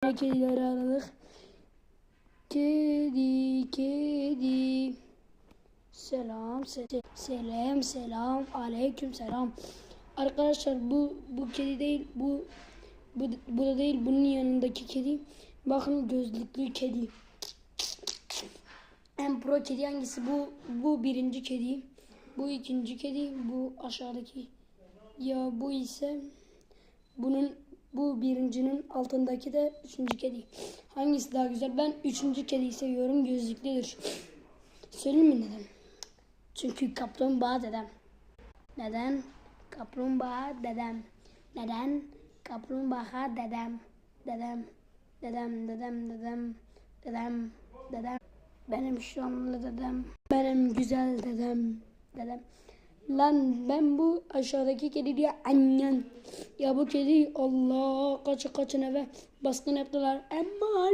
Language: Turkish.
Yine kedileri aradık. Kedi. Selam, selam, aleyküm selam. Arkadaşlar bu kedi değil, bu da değil, bunun yanındaki kedi. Bakın gözlüklü kedi. En pro kedi hangisi? Bu birinci kedi. Bu ikinci kedi. Bu aşağıdaki. Ya bu ise bu birincinin altındaki de üçüncü kedi. Hangisi daha güzel? Ben üçüncü kediyi seviyorum. Gözlüklüdür. Söyleyeyim mi neden? Çünkü kaplumbağa dedem. Neden? Kaplumbağa dedem. Neden? Kaplumbağa dedem. Dedem. Benim şu anlı dedem. Benim güzel dedem. Lan ben bu aşağıdaki kedi diye annen. Ya bu kedi Allah kaçın eve baskın yaptılar. Emma